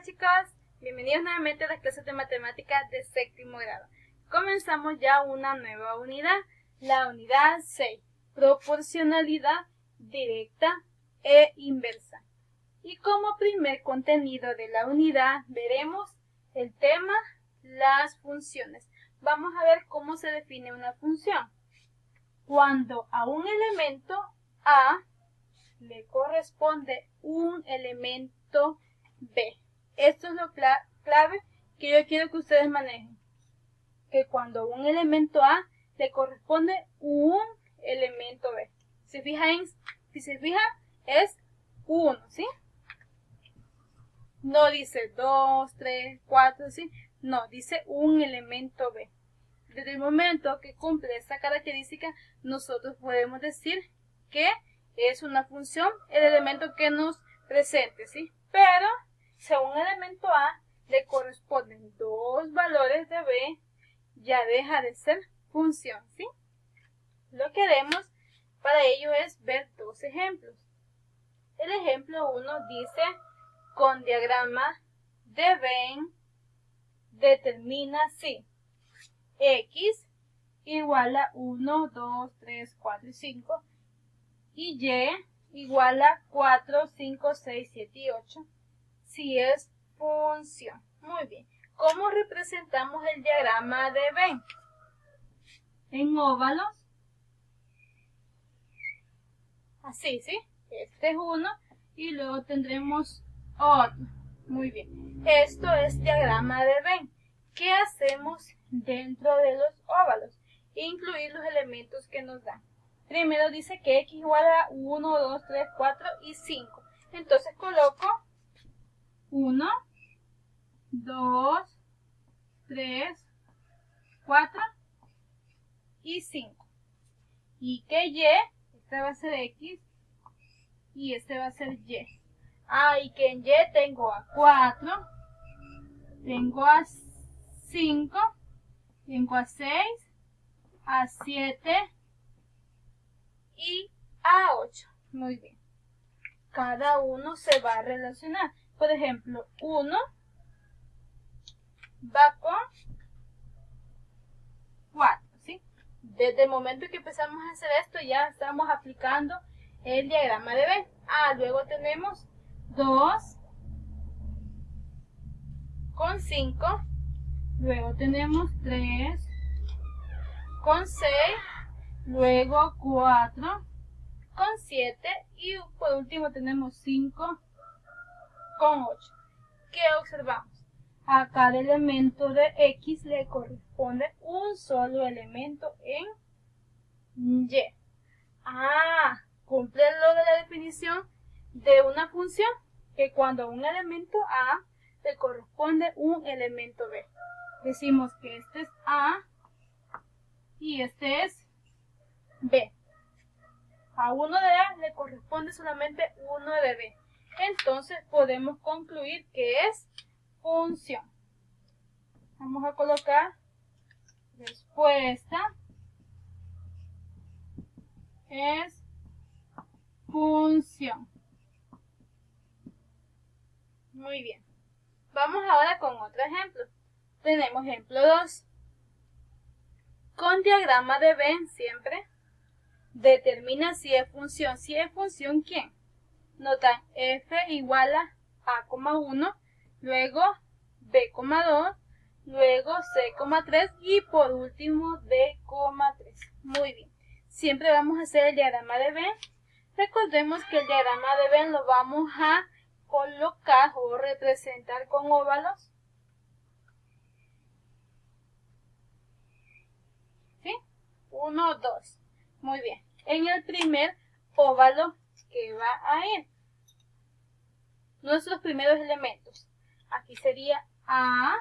chicos, bienvenidos nuevamente a las clases de matemáticas de séptimo grado. Comenzamos ya una nueva unidad, la unidad 6, proporcionalidad directa e inversa. Y como primer contenido de la unidad veremos el tema, las funciones. Vamos a ver cómo se define una función. Cuando a un elemento A le corresponde un elemento B. Esto es lo clave que yo quiero que ustedes manejen. Que cuando a un elemento A le corresponde un elemento B. Si se fijan, es 1, ¿sí? No dice 2, 3, 4, ¿sí? No, dice un elemento B. Desde el momento que cumple esta característica, nosotros podemos decir que es una función el elemento que nos presente, ¿sí? Pero si a un elemento A le corresponden dos valores de B, ya deja de ser función, ¿sí? Lo que haremos para ello es ver dos ejemplos. El ejemplo 1 dice, con diagrama de Venn, determina si X igual a 1, 2, 3, 4 y 5 y Y igual a 4, 5, 6, 7 y 8 si es función. Muy bien. ¿Cómo representamos el diagrama de Venn? En óvalos. Así, ¿sí? Este es uno y luego tendremos otro. Muy bien. Esto es diagrama de Venn. ¿Qué hacemos dentro de los óvalos? Incluir los elementos que nos dan. Primero dice que X igual a 1, 2, 3, 4 y 5. Entonces coloco 1, 2, 3, 4 y 5. Y que Y, este va a ser X y este va a ser Y. Y que en Y tengo a 4, tengo a 5, tengo a 6, a 7 y a 8. Muy bien. Cada uno se va a relacionar. Por ejemplo, 1 va con 4, ¿sí? Desde el momento que empezamos a hacer esto, ya estamos aplicando el diagrama de Venn. Luego tenemos 2 con 5. Luego tenemos 3 con 6. Luego 4 con 7. Y por último tenemos 5 con 8. ¿Qué observamos? A cada elemento de X le corresponde un solo elemento en Y. Cumple lo de la definición de una función, que cuando a un elemento A le corresponde un elemento B. Decimos que este es A y este es B. A uno de A le corresponde solamente uno de B. Entonces podemos concluir que es función. Vamos a colocar respuesta es función. Muy bien. Vamos ahora con otro ejemplo. Tenemos ejemplo 2. Con diagrama de Venn siempre determina si es función. Si es función, ¿quién? Notan f igual a a,1, luego b,2, luego c,3 y por último d,3. Muy bien. Siempre vamos a hacer el diagrama de Venn. Recordemos que el diagrama de Venn lo vamos a colocar o representar con óvalos. ¿Sí? 1, 2. Muy bien. En el primer óvalo que va a ir nuestros primeros elementos. Aquí sería A,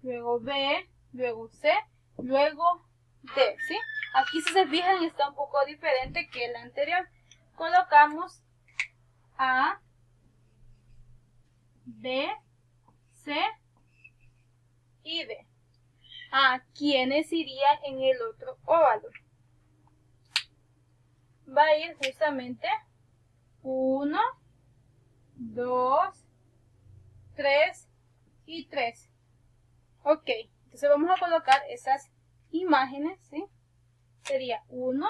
luego B, luego C, luego D, ¿sí? Aquí si se fijan está un poco diferente que el anterior. Colocamos A, B, C y D. ¿Quiénes irían en el otro óvalo? Va a ir justamente 1, 2, 3 y 3. Ok, entonces vamos a colocar esas imágenes, ¿sí? Sería 1,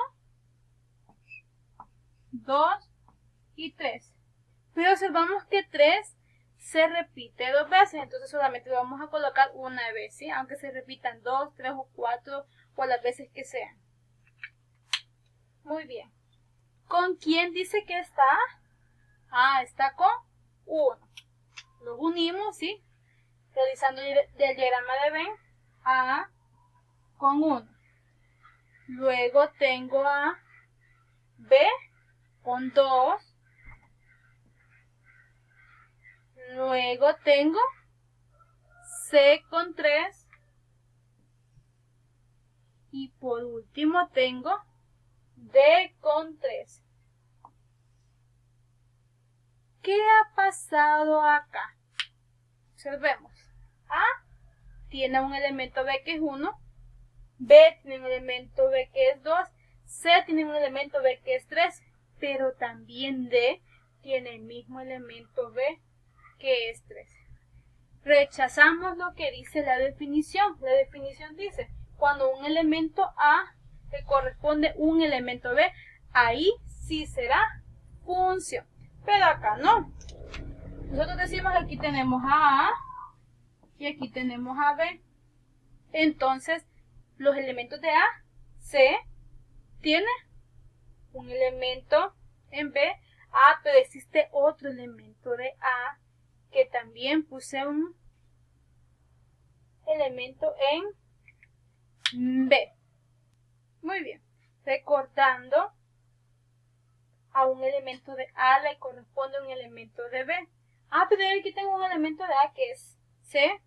2 y 3. Pero observamos que 3 se repite 2 veces, entonces solamente lo vamos a colocar una vez, ¿sí? Aunque se repitan 2, 3 o 4 o las veces que sean. Muy bien. ¿Con quién dice que está? Ah, está con 1. Los unimos, ¿sí? Realizando el diagrama de Venn, A con 1. Luego tengo a B con 2. Luego tengo C con 3. Y por último tengo D con 3. ¿Qué ha pasado acá? Observemos. A tiene un elemento B que es 1. B tiene un elemento B que es 2. C tiene un elemento B que es 3. Pero también D tiene el mismo elemento B que es 3. Rechazamos lo que dice la definición. La definición dice, cuando un elemento A le corresponde un elemento B, ahí sí será función. Pero acá no. Nosotros decimos que aquí tenemos a A y aquí tenemos a B. Entonces, los elementos de A, C, tiene un elemento en B. Ah, pero existe otro elemento de A que también posee un elemento en B. Muy bien. Recordando, a un elemento de A le corresponde un elemento de B. Ah, pero aquí tengo un elemento de A que es C.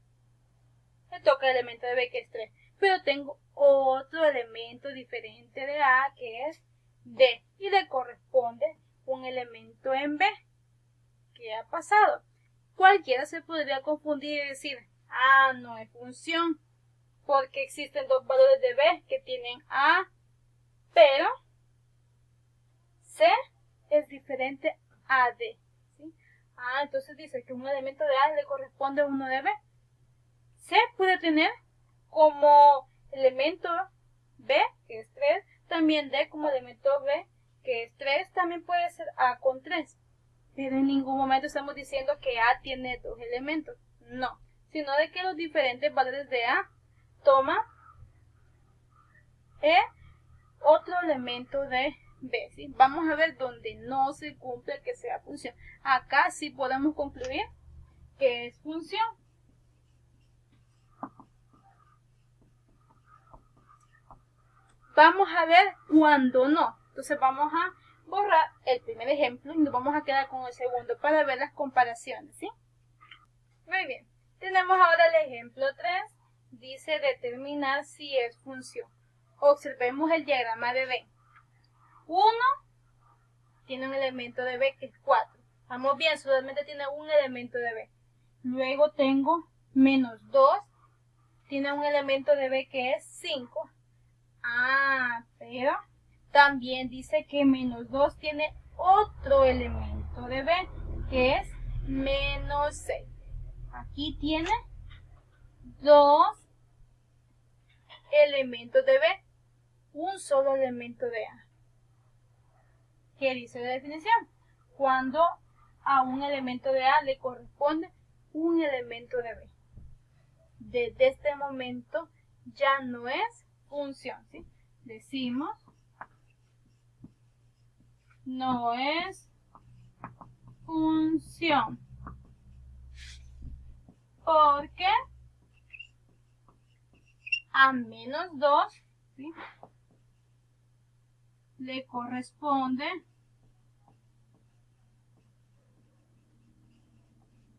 Le toca el elemento de B que es 3. Pero tengo otro elemento diferente de A que es D. Y le corresponde un elemento en B. ¿Qué ha pasado? Cualquiera se podría confundir y decir, ah, no es función, porque existen dos valores de B que tienen A, pero C es diferente a D. ¿Sí? Ah, entonces dice que un elemento de A le corresponde a uno de B. C puede tener como elemento B, que es 3, también D como elemento B, que es 3, también puede ser A con 3. Pero en ningún momento estamos diciendo que A tiene dos elementos. No, sino de que los diferentes valores de A toma otro elemento de B. ¿Sí? Vamos a ver dónde no se cumple que sea función. Acá sí podemos concluir que es función. Vamos a ver cuándo no. Entonces vamos a borrar el primer ejemplo y nos vamos a quedar con el segundo para ver las comparaciones, ¿sí? Muy bien. Tenemos ahora el ejemplo 3. Dice determinar si es función. Observemos el diagrama de Venn. 1 tiene un elemento de B que es 4. Vamos bien, solamente tiene un elemento de B. Luego tengo menos 2. Tiene un elemento de B que es 5. Ah, pero también dice que menos 2 tiene otro elemento de B, que es menos 6. Aquí tiene dos elementos de B, un solo elemento de A. ¿Qué dice la definición? Cuando a un elemento de A le corresponde un elemento de B. Desde este momento ya no es función, ¿sí? Decimos, no es función. Porque a menos 2, ¿sí?, le corresponde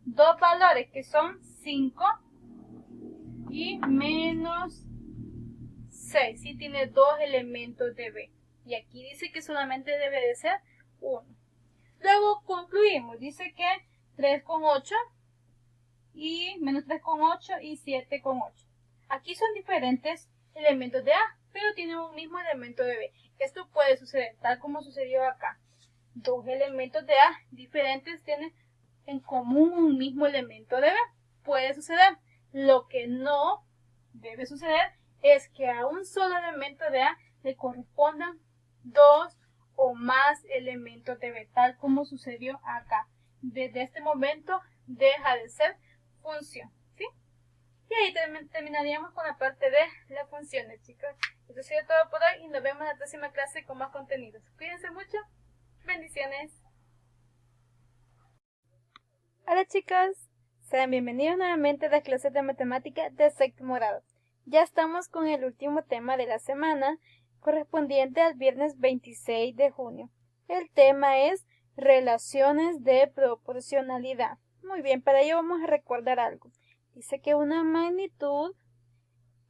dos valores que son 5 y menos 6. ¿Sí? Tiene dos elementos de B. Y aquí dice que solamente debe de ser 1. Luego concluimos. Dice que 3,8 y menos 3,8 y 7,8. Aquí son diferentes elementos de A, pero tienen un mismo elemento de B. Esto puede suceder tal como sucedió acá. Dos elementos de A diferentes tienen en común un mismo elemento de B. Puede suceder. Lo que no debe suceder es que a un solo elemento de A le correspondan dos o más elementos de B, tal como sucedió acá. Desde este momento deja de ser función, ¿sí? Y ahí terminaríamos con la parte de las funciones, chicos. Eso ha sido todo por hoy y nos vemos en la próxima clase con más contenidos. Cuídense mucho. Bendiciones. Hola chicos, sean bienvenidos nuevamente a las clases de matemática de séptimo grado. Ya estamos con el último tema de la semana, correspondiente al viernes 26 de junio. El tema es relaciones de proporcionalidad. Muy bien, para ello vamos a recordar algo. Dice que una magnitud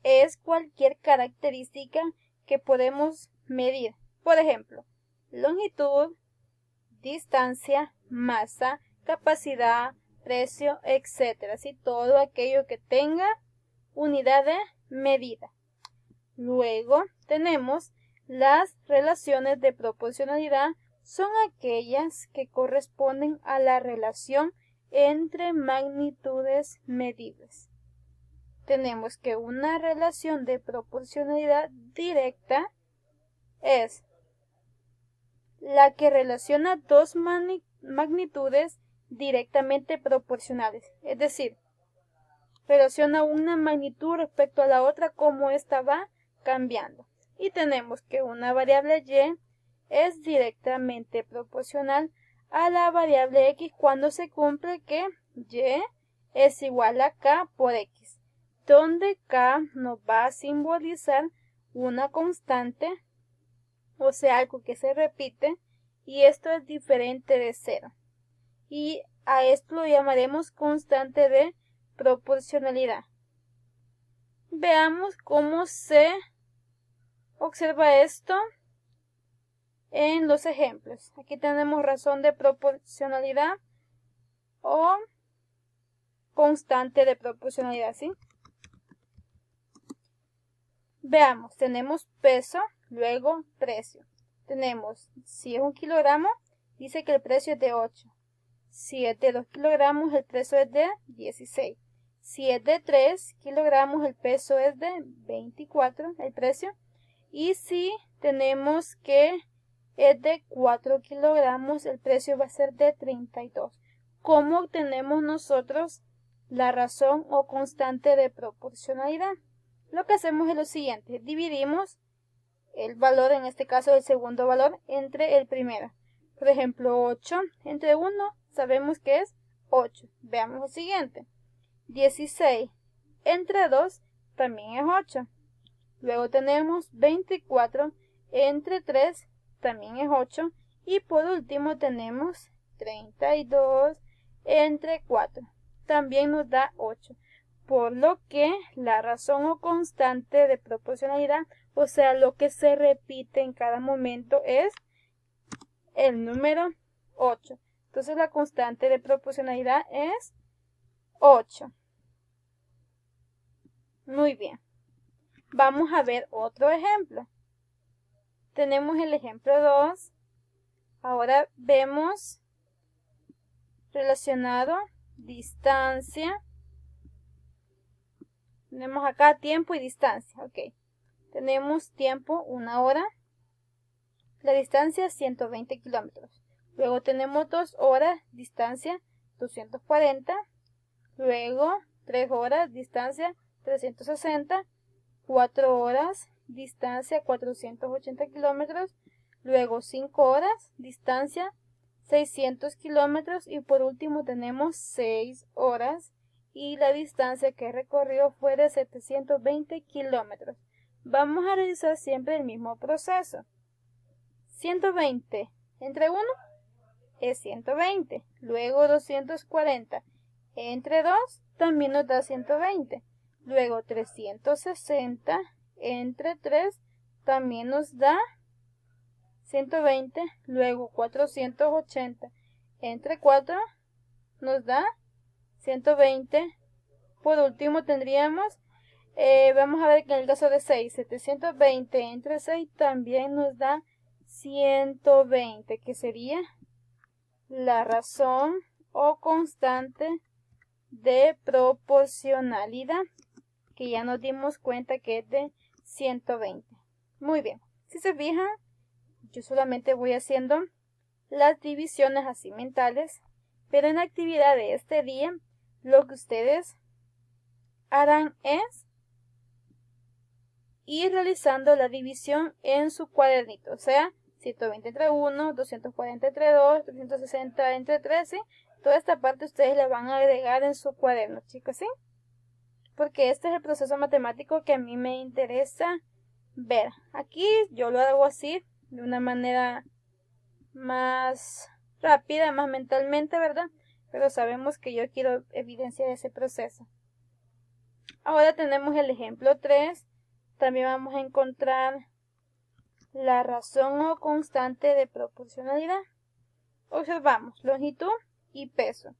es cualquier característica que podemos medir. Por ejemplo, longitud, distancia, masa, capacidad, precio, etc. ¿Sí? Todo aquello que tenga unidad de medida. Luego tenemos las relaciones de proporcionalidad. Son aquellas que corresponden a la relación entre magnitudes medibles. Tenemos que una relación de proporcionalidad directa es la que relaciona dos magnitudes directamente proporcionales, es decir, relaciona una magnitud respecto a la otra como ésta va cambiando. Y tenemos que una variable y es directamente proporcional a la variable x cuando se cumple que y es igual a k por x, donde k nos va a simbolizar una constante, o sea, algo que se repite, y esto es diferente de 0. Y a esto lo llamaremos constante de proporcionalidad. Veamos cómo se observa esto en los ejemplos. Aquí tenemos razón de proporcionalidad o constante de proporcionalidad, ¿sí? Veamos, tenemos peso, luego precio. Tenemos, si es 1 kilogramo, dice que el precio es de 8. Si es de 2 kilogramos, el peso es de 16. Si es de 3 kilogramos, el peso es de 24, el precio. Y si tenemos que es de 4 kilogramos, el precio va a ser de 32. ¿Cómo obtenemos nosotros la razón o constante de proporcionalidad? Lo que hacemos es lo siguiente, dividimos el valor, en este caso el segundo valor, entre el primero. Por ejemplo, 8 entre 1 sabemos que es 8. Veamos lo siguiente. 16 entre 2 también es 8. Luego tenemos 24 entre 3 también es 8. Y por último tenemos 32 entre 4. También nos da 8. Por lo que la razón o constante de proporcionalidad, o sea, lo que se repite en cada momento, es el número 8. Entonces la constante de proporcionalidad es 8. Muy bien. Vamos a ver otro ejemplo. Tenemos el ejemplo 2. Ahora vemos relacionado distancia. Tenemos acá tiempo y distancia. Ok. Tenemos tiempo 1 hora. La distancia 120 kilómetros. Luego tenemos 2 horas, distancia 240. Luego 3 horas, distancia 360. 4 horas, distancia 480 kilómetros. Luego 5 horas, distancia 600 kilómetros. Y por último tenemos 6 horas y la distancia que recorrió fue de 720 kilómetros. Vamos a realizar siempre el mismo proceso. 120 entre 1 es 120. Luego 240 entre 2 también nos da 120. Luego 360 entre 3 también nos da 120. Luego 480 entre 4 nos da 120. Por último tendríamos, vamos a ver que en el caso de 6, 720 entre 6 también nos da 120, que sería la razón o constante de proporcionalidad, que ya nos dimos cuenta que es de 120. Muy bien, si se fijan, yo solamente voy haciendo las divisiones así mentales, pero en la actividad de este día, lo que ustedes harán es ir realizando la división en su cuadernito, o sea, 120 entre 1, 240 entre 2, 360 entre 3, ¿sí? Toda esta parte ustedes la van a agregar en su cuaderno, chicos, ¿sí? Porque este es el proceso matemático que a mí me interesa ver. Aquí yo lo hago así, de una manera más rápida, más mentalmente, ¿verdad? Pero sabemos que yo quiero evidenciar ese proceso. Ahora tenemos el ejemplo 3. También vamos a encontrar la razón o constante de proporcionalidad. Observamos longitud y peso.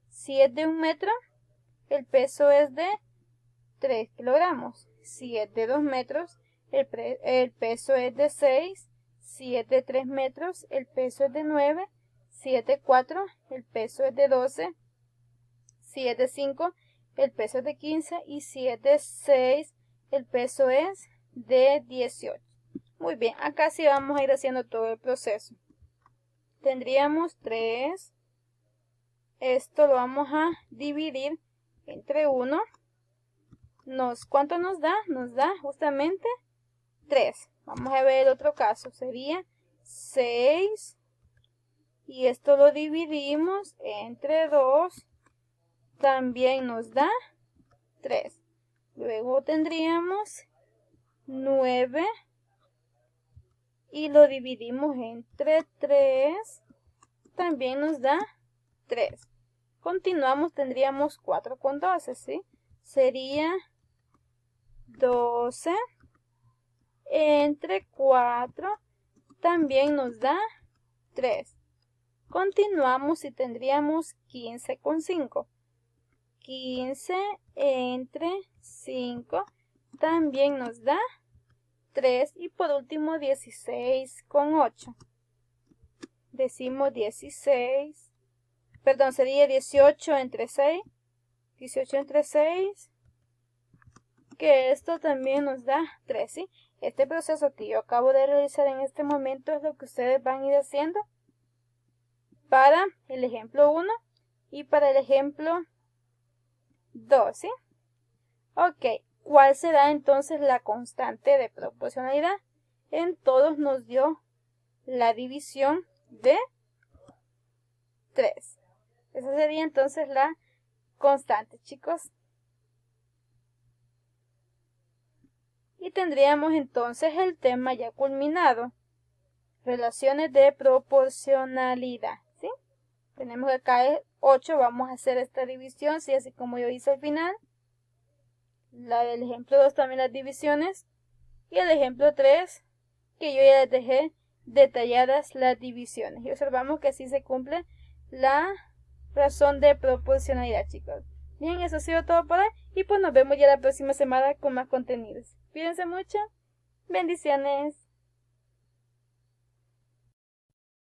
Si es de 1 metro, el peso es de 3 kilogramos. Si es de 2 metros, el peso es de 6. Si es de 3 metros, el peso es de 9. Si es de 4, el peso es de 12. Si es de 5, el peso es de 15. Y si es de 6, el peso es de 18. Muy bien, acá sí vamos a ir haciendo todo el proceso. Tendríamos 3. Esto lo vamos a dividir entre 1. ¿Cuánto nos da? Nos da justamente 3. Vamos a ver el otro caso. Sería 6. Y esto lo dividimos entre 2. También nos da 3. Luego tendríamos 9. Y lo dividimos entre 3. También nos da 3. Continuamos, tendríamos 4 con 12, ¿sí? Sería 12 entre 4, también nos da 3. Continuamos y tendríamos 15 con 5. 15 entre 5, también nos da 3. Y por último 16 con 8. Decimos 16, perdón, sería 18 entre 6. 18 entre 6, que esto también nos da 3, ¿sí? Este proceso que yo acabo de realizar en este momento es lo que ustedes van a ir haciendo para el ejemplo 1 y para el ejemplo 2, ¿sí? Ok, ¿cuál será entonces la constante de proporcionalidad? En todos nos dio la división de 3. Esa sería entonces la constante, chicos. Y tendríamos entonces el tema ya culminado. Relaciones de proporcionalidad, ¿sí? Tenemos acá 8, vamos a hacer esta división, ¿sí? Así como yo hice al final. La del ejemplo 2 también las divisiones. Y el ejemplo 3, que yo ya les dejé detalladas las divisiones. Y observamos que así se cumple la razón de proporcionalidad, chicos. Bien, eso ha sido todo por hoy. Y pues nos vemos ya la próxima semana con más contenidos. Cuídense mucho. Bendiciones.